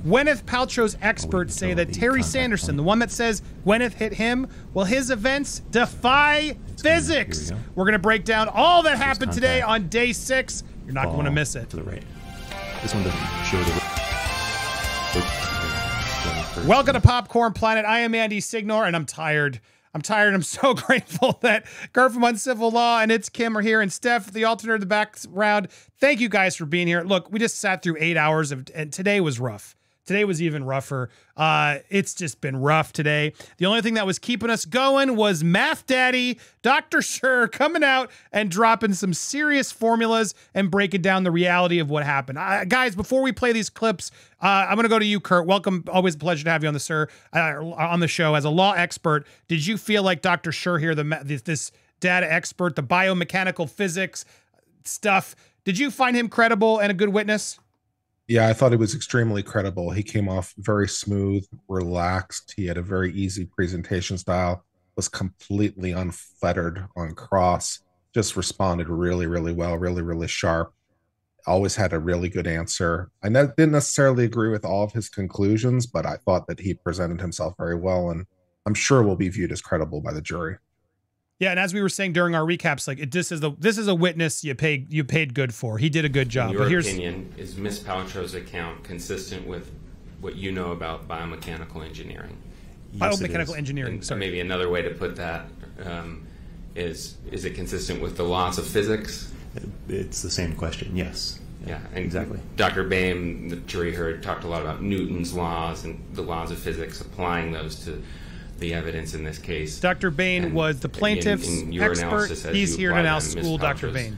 Gwyneth Paltrow's experts say that Terry Sanderson, the one that says Gwyneth hit him, well, his events defy physics. We're going to break down all that happened today on day 6. You're not going to miss it. To the right. This one doesn't show the... Welcome to Popcorn Planet. I am Andy Signore, and I'm tired. I'm so grateful that Kurt from Uncivil Law and It's Kim are here, and Steph, the alternate in the background. Thank you guys for being here. Look, we just sat through 8 hours and today was rough. Today was even rougher. It's just been rough today. The only thing that was keeping us going was Math Daddy, Dr. Sure, coming out and dropping some serious formulas and breaking down the reality of what happened. Guys, before we play these clips, I'm going to go to you, Kurt. Welcome. Always a pleasure to have you on the show. As a law expert, did you feel like Dr. Sure here, this data expert, the biomechanical physics stuff, did you find him credible and a good witness? Yeah, I thought it was extremely credible. He came off very smooth, relaxed. He had a very easy presentation style, was completely unfettered on cross, just responded really, really well, really, really sharp. Always had a really good answer. I didn't necessarily agree with all of his conclusions, but I thought that he presented himself very well, and I'm sure will be viewed as credible by the jury. Yeah, and as we were saying during our recaps, like this is a witness you paid good for. He did a good job. In your opinion, is Ms. Paltrow's account consistent with what you know about biomechanical engineering? Yes, biomechanical engineering. Sorry. Maybe another way to put that is it consistent with the laws of physics? It's the same question. Yes. Yeah, and exactly. Dr. Boehm, the jury heard, talked a lot about Newton's laws and the laws of physics, applying those to the evidence in this case. Dr. Bain was the plaintiff's expert. He's here to now school Dr. Bain.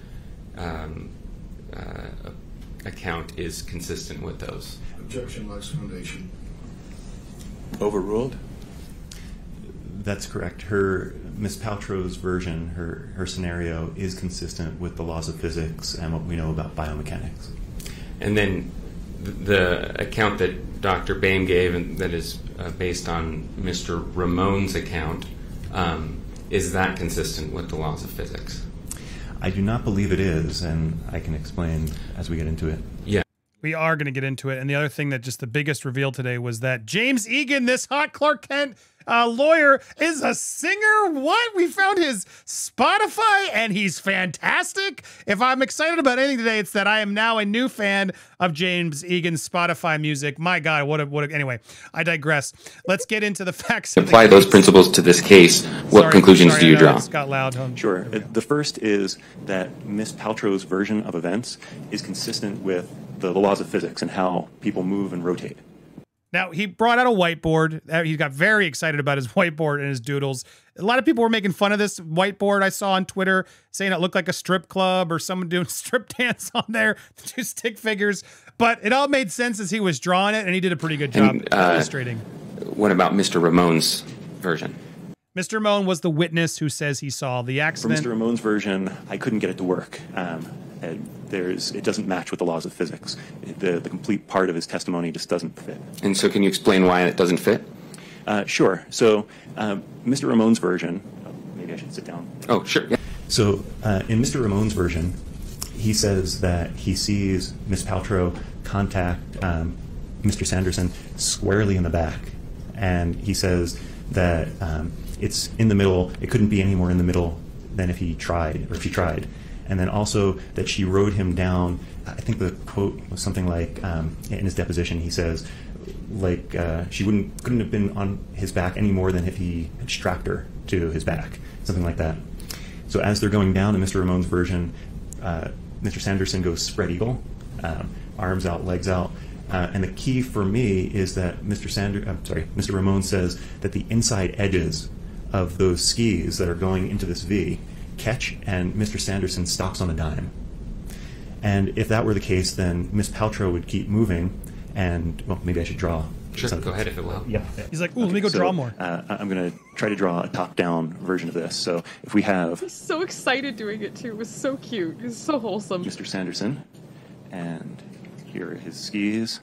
Account is consistent with those. Objection lacks foundation. Overruled? That's correct. Ms. Paltrow's version, her scenario is consistent with the laws of physics and what we know about biomechanics. And then the account that Dr. Boehm gave, and that is based on Mr. Ramon's account, is that consistent with the laws of physics? I do not believe it is, and I can explain as we get into it. Yeah. We are going to get into it. And the other thing that just the biggest reveal today was that James Egan, this hot Clark Kent lawyer, is a singer. What? We found his Spotify and he's fantastic. If I'm excited about anything today, it's that I am now a new fan of James Egan's Spotify music. My God, anyway, I digress. Let's get into the facts. Apply those principles to this case. What conclusions do you draw? It got loud. Sure. The first is that Ms. Paltrow's version of events is consistent with the laws of physics and how people move and rotate. Now, he brought out a whiteboard. He got very excited about his whiteboard and his doodles. A lot of people were making fun of this whiteboard I saw on Twitter, saying it looked like a strip club or someone doing strip dance on there, 2 stick figures. But it all made sense as he was drawing it, and he did a pretty good job illustrating. What about Mr. Ramon's version? Mr. Ramon was the witness who says he saw the accident. For Mr. Ramon's version, I couldn't get it to work. It doesn't match with the laws of physics. The complete part of his testimony just doesn't fit. And so can you explain why it doesn't fit? Sure. So Mr. Ramon's version, maybe I should sit down. Oh, sure. Yeah. So in Mr. Ramon's version, he says that he sees Ms. Paltrow contact Mr. Sanderson squarely in the back. And he says that it's in the middle. It couldn't be any more in the middle than if he tried, or if she tried. And then also that she rode him down. I think the quote was something like, in his deposition, he says, like she couldn't have been on his back any more than if he had strapped her to his back, something like that. So as they're going down in Mr. Ramon's version, Mr. Sanderson goes spread eagle, arms out, legs out. And the key for me is that Mr. Ramon says that the inside edges of those skis that are going into this V catch, and Mr. Sanderson stops on a dime. And if that were the case, then Ms. Paltrow would keep moving, and, well, maybe I should draw. Sure, go ahead if it will. Yeah. He's like, ooh, let me go draw more. I'm going to try to draw a top-down version of this. So if we have... I was so excited doing it, too. It was so cute. It was so wholesome. Mr. Sanderson, and here are his skis.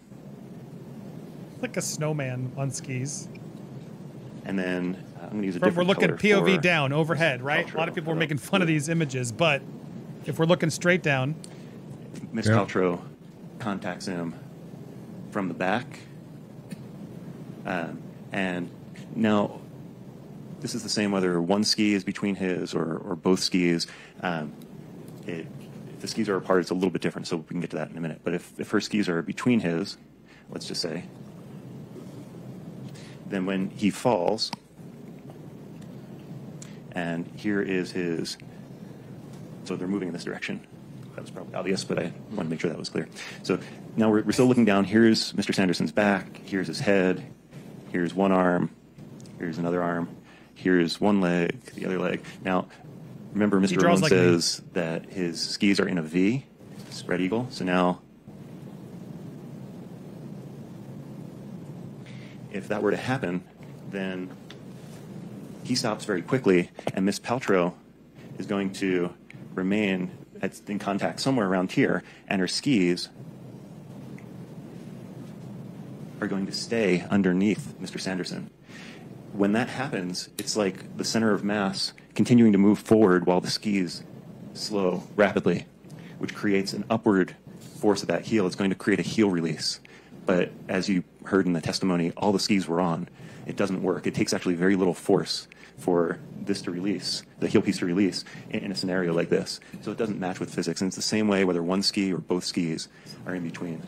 Like a snowman on skis. And then I'm going to use a different We're looking color POV down, overhead, right? A lot of people were making fun of these images, but if we're looking straight down... Ms. Paltrow contacts him from the back And now, this is the same whether one ski is between his or both skis. If the skis are apart, it's a little bit different, so we can get to that in a minute. But if her skis are between his, let's just say, then when he falls, and here is his, so they're moving in this direction. That was probably obvious, but I want to make sure that was clear. So now we're still looking down. Here's Mr. Sanderson's back. Here's his head. Here's one arm. Here's another arm. Here's one leg, the other leg. Now, remember, Mr. Ramon says that his skis are in a V, spread eagle. So now, if that were to happen, then he stops very quickly, and Miss Paltrow is going to remain in contact somewhere around here, and her skis are going to stay underneath Mr. Sanderson. When that happens, it's like the center of mass continuing to move forward while the skis slow rapidly, which creates an upward force of that heel. It's going to create a heel release. But as you heard in the testimony, all the skis were on. It doesn't work. It takes actually very little force for this to release, the heel piece to release, in a scenario like this. So it doesn't match with physics. And it's the same way whether one ski or both skis are in between.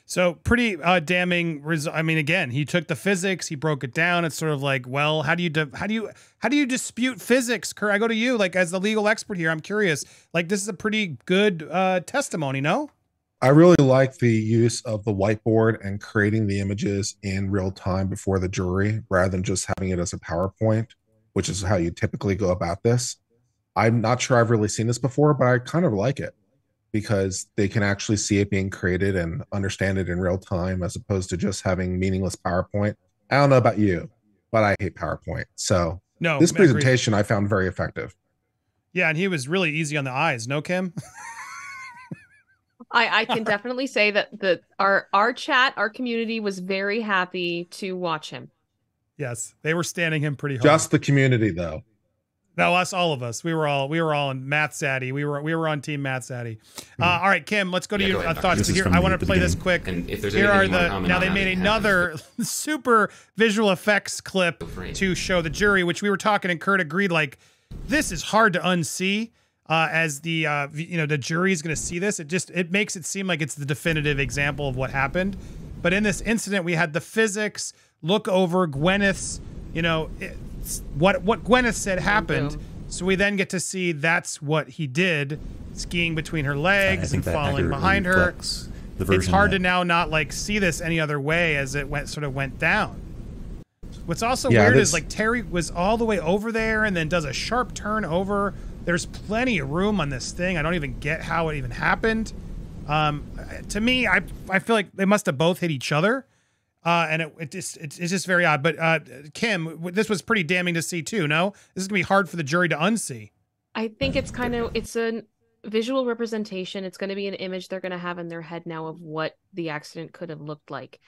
So pretty damning. I mean, again, he took the physics, he broke it down. It's sort of like, well, how do you dispute physics? Kurt, I go to you, like as the legal expert here. I'm curious. Like, this is a pretty good testimony, no? I really like the use of the whiteboard and creating the images in real time before the jury, rather than just having it as a PowerPoint, which is how you typically go about this. I'm not sure I've really seen this before, but I kind of like it, because they can actually see it being created and understand it in real time, as opposed to just having meaningless PowerPoint. I don't know about you, but I hate PowerPoint. So no, this presentation I found very effective. Yeah, and he was really easy on the eyes, no, Kim? I can definitely say that our chat, our community was very happy to watch him. Yes, they were standing him pretty hard. Just the community, though. No, all of us. We were all in Matt Saddy. We were on team Matt Saddy. All right, Kim, let's go to your thoughts. Here, I want to play this quick. And if there's here are now they made another super visual effects clip to show the jury, which we were talking, and Kurt agreed, like, this is hard to unsee. As the the jury is going to see this, it makes it seem like it's the definitive example of what happened. But in this incident, we had the physics look over Gwyneth's, what Gwyneth said happened. So we then get to see that's what he did, skiing between her legs and falling behind her. It's hard to now not like see this any other way as it went down. What's also weird is like Terry was all the way over there and then does a sharp turn over. There's plenty of room on this thing. I don't even get how it even happened. To me, I feel like they must have both hit each other. And it's just very odd. But Kim, this was pretty damning to see too, no? This is gonna be hard for the jury to unsee. I think it's a visual representation. It's gonna be an image they're gonna have in their head now of what the accident could have looked like.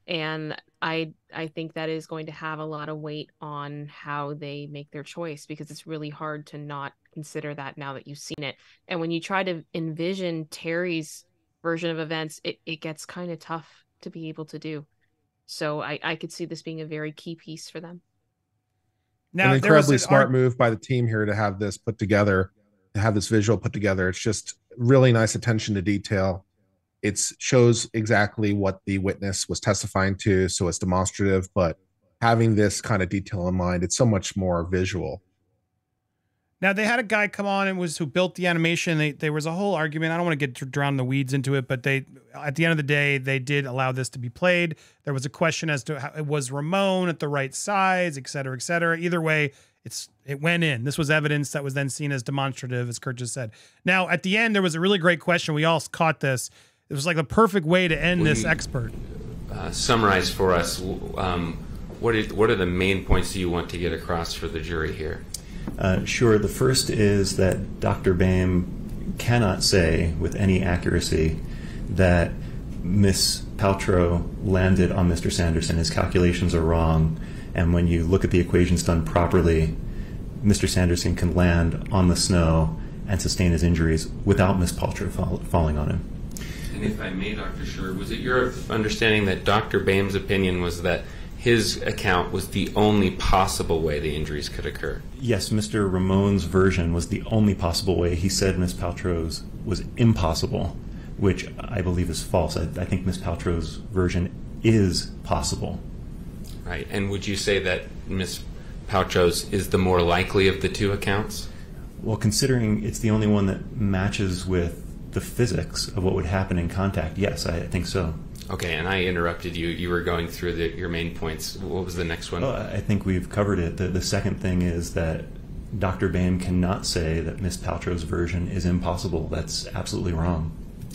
And I think that is going to have a lot of weight on how they make their choice, because it's really hard to not consider that now that you've seen it. And when you try to envision Terry's version of events, it gets kind of tough to be able to do. So I could see this being a very key piece for them. Now, an incredibly smart move by the team here to have this put together, to have this visual put together. It's just really nice attention to detail. It shows exactly what the witness was testifying to, so it's demonstrative, but having this kind of detail in mind, it's so much more visual. Now, they had a guy come on who built the animation. There was a whole argument. I don't want to get drowned in the weeds into it, but at the end of the day, they did allow this to be played. There was a question as to how it was Ramon at the right size, et cetera, et cetera. Either way, it went in. This was evidence that was then seen as demonstrative, as Kurt just said. Now, at the end, there was a really great question. We all caught this. It was like the perfect way to end this expert. Summarize for us. What are the main points that you want to get across for the jury here? Sure. The first is that Dr. Boehm cannot say with any accuracy that Miss Paltrow landed on Mr. Sanderson. His calculations are wrong, and when you look at the equations done properly, Mr. Sanderson can land on the snow and sustain his injuries without Miss Paltrow falling on him. And if I may, Dr. Schur, was it your understanding that Dr. Boehm's opinion was that his account was the only possible way the injuries could occur? Yes, Mr. Ramon's version was the only possible way. He said Ms. Paltrow's was impossible, which I believe is false. I think Ms. Paltrow's version is possible. Right. And would you say that Ms. Paltrow's is the more likely of the two accounts? Well, considering it's the only one that matches with the physics of what would happen in contact, yes, I think so. Okay, and I interrupted you. You were going through your main points. What was the next one? Well, I think we've covered it. The second thing is that Dr. Boehm cannot say that Ms. Paltrow's version is impossible. That's absolutely wrong.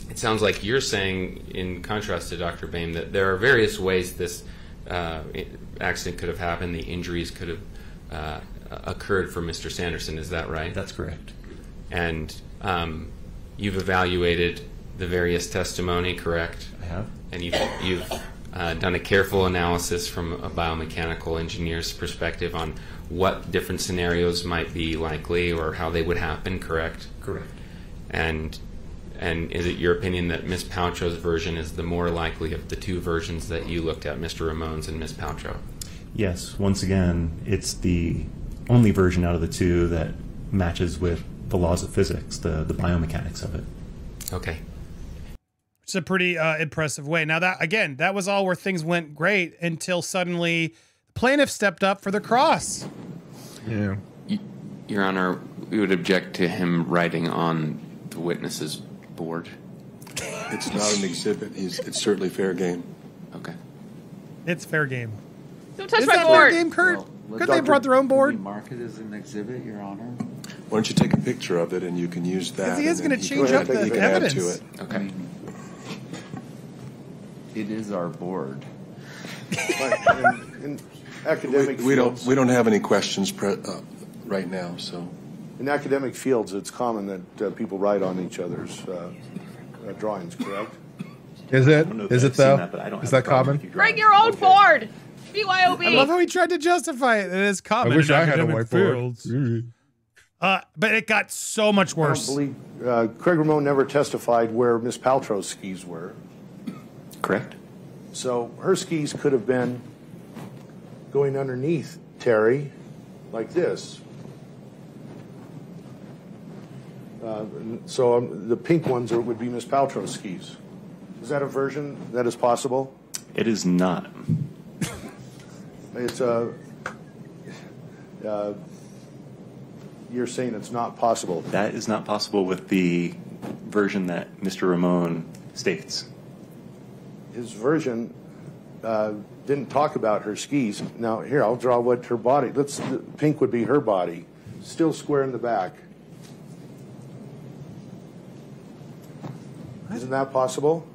It sounds like you're saying, in contrast to Dr. Boehm, that there are various ways this accident could have happened, the injuries could have occurred for Mr. Sanderson. Is that right? That's correct. And you've evaluated the various testimony, correct? I have. And you've done a careful analysis from a biomechanical engineer's perspective on what different scenarios might be likely or how they would happen, correct? Correct. And is it your opinion that Ms. Paltrow's version is the more likely of the two versions that you looked at, Mr. Ramon's and Ms. Paltrow? Yes. Once again, it's the only version out of the two that matches with the laws of physics, the biomechanics of it. Okay. It's a pretty impressive way. Now that was all where things went great until suddenly the plaintiff stepped up for the cross. Yeah. Your Honor, we would object to him writing on the witness's board. It's not an exhibit. It's certainly fair game. Okay. It's fair game. Don't touch Is my that board. fair game, Kurt? Well, Could they have brought their own board? Can we mark it as an exhibit, Your Honor? Why don't you take a picture of it and you can use that? Because he is and then going to you change can- up the you can add evidence. to it. Okay. It is our board. In academic We fields, don't have any questions right now, so. in academic fields, it's common that people write on each other's drawings. Correct? Is it? I don't know if Is I've it seen though? that, but I don't Is have a that problem common? if you draw Bring it. your own Okay. board. BYOB. I love how he tried to justify it. It is common. I wish in I had a academic whiteboard. fields. But it got so much I worse. don't believe Craig Ramone never testified where Miss Paltrow's skis were. Correct. So her skis could have been going underneath Terry, like this. The pink ones would be Miss Paltrow's skis. Is that a version that is possible? It is not. It's you're saying it's not possible. That is not possible with the version that Mr. Ramon states. His version didn't talk about her skis. Now here, I'll draw what her body. Pink would be her body, still square in the back. Isn't that possible?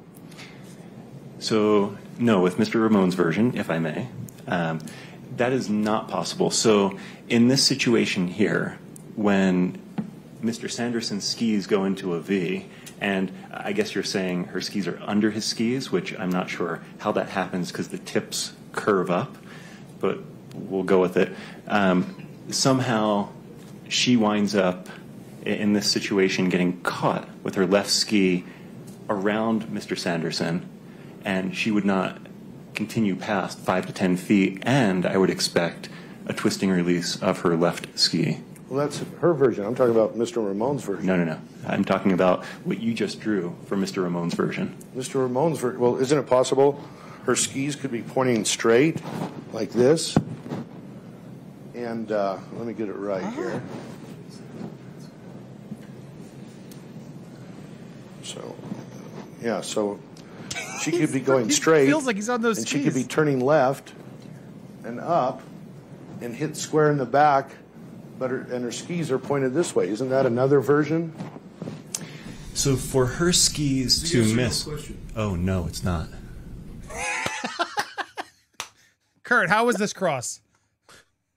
So, no, with Mr. Ramon's version, if I may, that is not possible. So, in this situation here, when Mr. Sanderson's skis go into a V, and I guess you're saying her skis are under his skis, which I'm not sure how that happens because the tips curve up, but we'll go with it. Somehow, she winds up in this situation getting caught with her left ski around Mr. Sanderson, and she would not continue past 5 to 10 feet, and I would expect a twisting release of her left ski. Well, that's her version. I'm talking about Mr. Ramon's version. No. I'm talking about what you just drew for Mr. Ramon's version. Mr. Ramon's version. Well, isn't it possible her skis could be pointing straight, like this? And let me get it right here. So, yeah, so she could be going straight. Feels like he's on those and skis. she could be turning left and up and hit square in the back, but her skis are pointed this way. Isn't that another version? So for her skis to Yes or no miss... question? Oh, no, it's not. Kurt, how was this cross?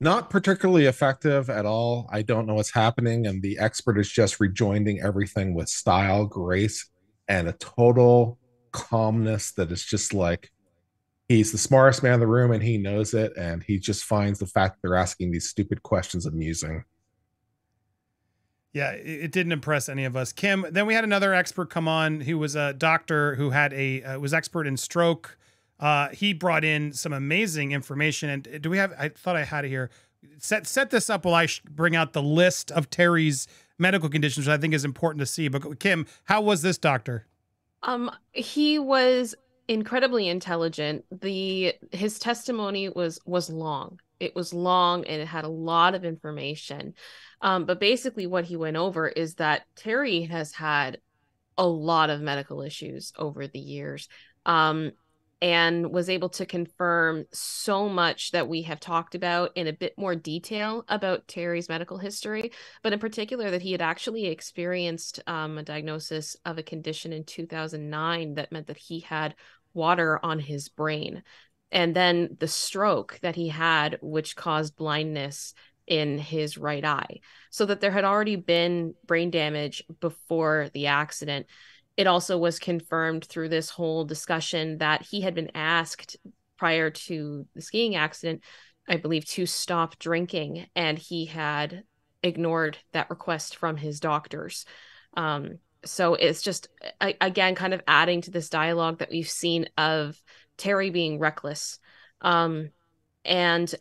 Not particularly effective at all. I don't know what's happening, and the expert is just rejoining everything with style, grace, and a total calmness that is just like he's the smartest man in the room and he knows it, and he just finds the fact they're asking these stupid questions amusing. Yeah, it didn't impress any of us. Kim, then we had another expert come on who was a doctor who had was expert in stroke. He brought in some amazing information. And do we have, I thought I had it here. Set this up while I bring out the list of Terry's medical conditions, which I think is important to see. But Kim, how was this doctor? He was incredibly intelligent. His testimony was long. It was long and it had a lot of information. But basically what he went over is that Terry has had a lot of medical issues over the years, and was able to confirm so much that we have talked about in a bit more detail about Terry's medical history, but in particular that he had actually experienced a diagnosis of a condition in 2009 that meant that he had water on his brain. And then the stroke that he had, which caused blindness in his right eye, so that there had already been brain damage before the accident. It also was confirmed through this whole discussion that he had been asked prior to the skiing accident, I believe, to stop drinking, and he had ignored that request from his doctors. So it's just, again, kind of adding to this dialogue that we've seen of Terry being reckless. And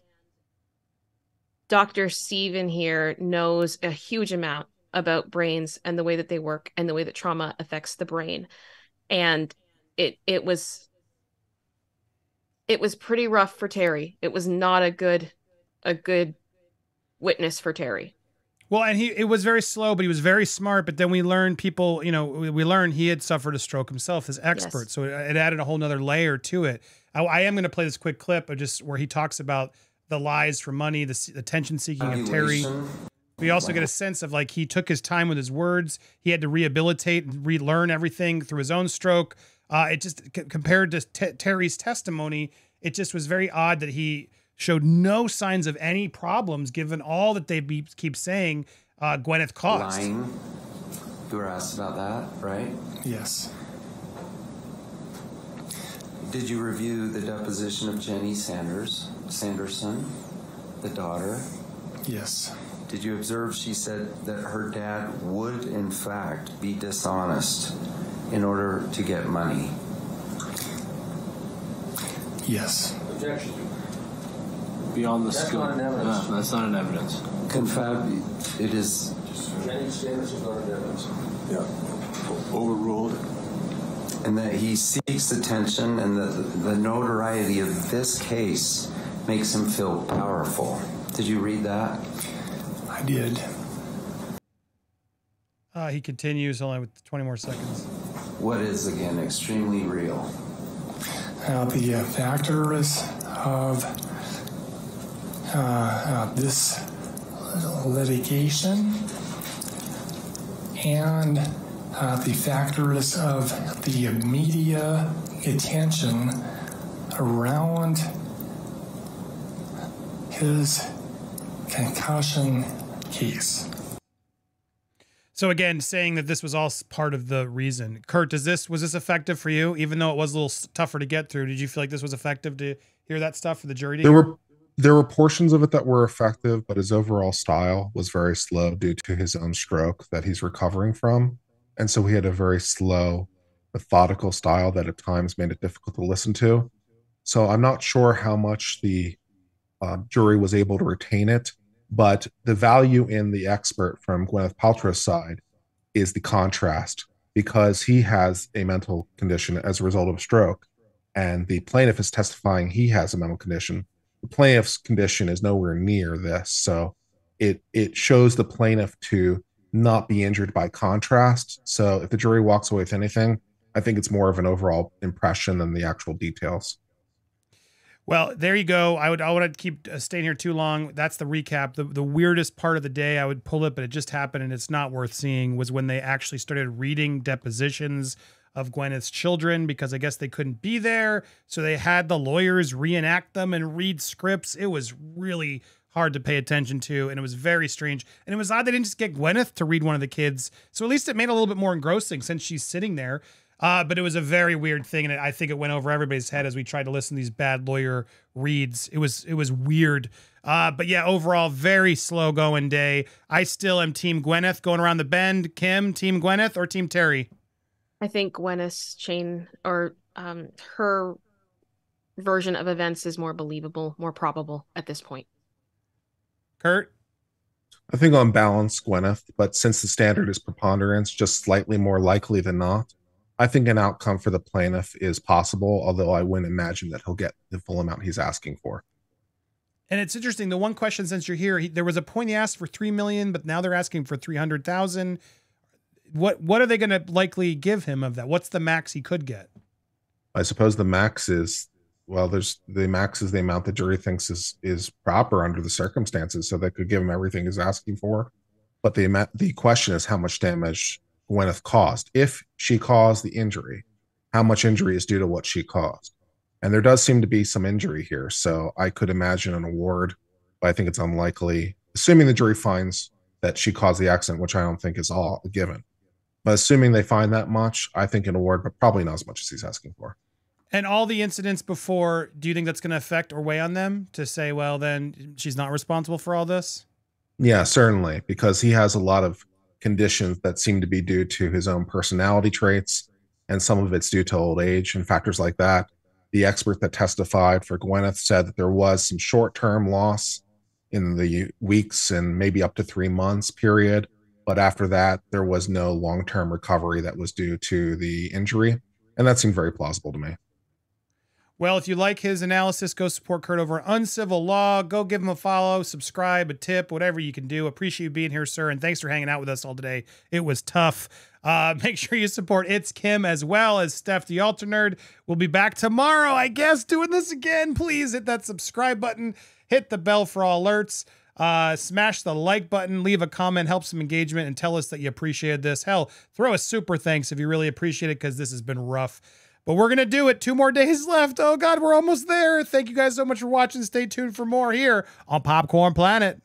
Dr. Steven here knows a huge amount about brains and the way that they work and the way that trauma affects the brain. And it was pretty rough for Terry. It was not a good witness for Terry. Well, and it was very slow, but he was very smart. But then we learned we learned he had suffered a stroke himself as expert. Yes. So it added a whole nother layer to it. I am going to play this quick clip of just where he talks about the lies for money, the attention seeking of Terry. We also get a sense of like he took his time with his words. He had to rehabilitate and relearn everything through his own stroke. It just compared to Terry's testimony, it just was very odd that he showed no signs of any problems given all that they keep saying Gwyneth caused. Lying. You were asked about that, right? Yes. Did you review the deposition of Jenny Sanderson, the daughter? Yes. Did you observe she said that her dad would, in fact, be dishonest in order to get money? Yes. Objection. Beyond the That's scope. not an evidence. No, that's not an evidence. It is. Jenny Sanderson is not an evidence. Yeah. Overruled. And that he seeks attention, and the notoriety of this case makes him feel powerful. Did you read that? I did. He continues only with 20 more seconds. What is, again, extremely real? The factors of this litigation and the factors of the media attention around his concussion case. So again, saying that this was all part of the reason. Kurt, was this effective for you? Even though it was a little tougher to get through, did you feel like this was effective to hear that stuff for the jury to hear? There were portions of it that were effective, but his overall style was very slow due to his own stroke that he's recovering from. And so he had a very slow, methodical style that at times made it difficult to listen to. So I'm not sure how much the jury was able to retain it, but the value in the expert from Gwyneth Paltrow's side is the contrast, because he has a mental condition as a result of a stroke, and the plaintiff is testifying he has a mental condition. The plaintiff's condition is nowhere near this, so it shows the plaintiff to not be injured by contrast. So if the jury walks away with anything, I think it's more of an overall impression than the actual details. Well, there you go. I would keep staying here too long. That's the recap. The weirdest part of the day, I would pull it, but it just happened and it's not worth seeing, was when they actually started reading depositions of Gwyneth's children, because I guess they couldn't be there. So they had the lawyers reenact them and read scripts. It was really hard to pay attention to, and it was very strange. And it was odd they didn't just get Gwyneth to read one of the kids. So at least it made it a little bit more engrossing since she's sitting there. But it was a very weird thing, and I think it went over everybody's head as we tried to listen to these bad lawyer reads. It was weird. But yeah, overall, very slow going day. I still am Team Gwyneth going around the bend. Kim, Team Gwyneth or Team Terry? I think Gwyneth's chain, or her version of events, is more believable, more probable at this point. Kurt? I think on balance, Gwyneth, but since the standard is preponderance, just slightly more likely than not, I think an outcome for the plaintiff is possible, although I wouldn't imagine that he'll get the full amount he's asking for. And it's interesting. The one question, since you're here, there was a point he asked for $3 million, but now they're asking for $300,000. What are they going to likely give him of that? What's the max he could get? I suppose the max is, well, there's the max is the amount the jury thinks is proper under the circumstances, so they could give him everything he's asking for. But the question is how much damage Gwyneth caused. If she caused the injury, how much injury is due to what she caused? And there does seem to be some injury here, so I could imagine an award, but I think it's unlikely, assuming the jury finds that she caused the accident, which I don't think is all a given. But assuming they find that much, I think an award, but probably not as much as he's asking for. And all the incidents before, do you think that's going to affect or weigh on them to say, well, then she's not responsible for all this? Yeah, certainly, because he has a lot of conditions that seem to be due to his own personality traits, and some of it's due to old age and factors like that. The expert that testified for Gwyneth said that there was some short-term loss in the weeks and maybe up to 3 months period. But after that, there was no long-term recovery that was due to the injury. And that seemed very plausible to me. Well, if you like his analysis, go support Kurt over at Uncivil Law. Go give him a follow, subscribe, a tip, whatever you can do. Appreciate you being here, sir. And thanks for hanging out with us all today. It was tough. Make sure you support It's Kim as well as Steph the Alter Nerd. We'll be back tomorrow, I guess, doing this again. Please hit that subscribe button. Hit the bell for all alerts. Smash the like button, leave a comment, help some engagement, and tell us that you appreciated this. Hell, throw a super thanks if you really appreciate it, because this has been rough. But we're going to do it. 2 more days left. Oh, God, we're almost there. Thank you guys so much for watching. Stay tuned for more here on Popcorn Planet.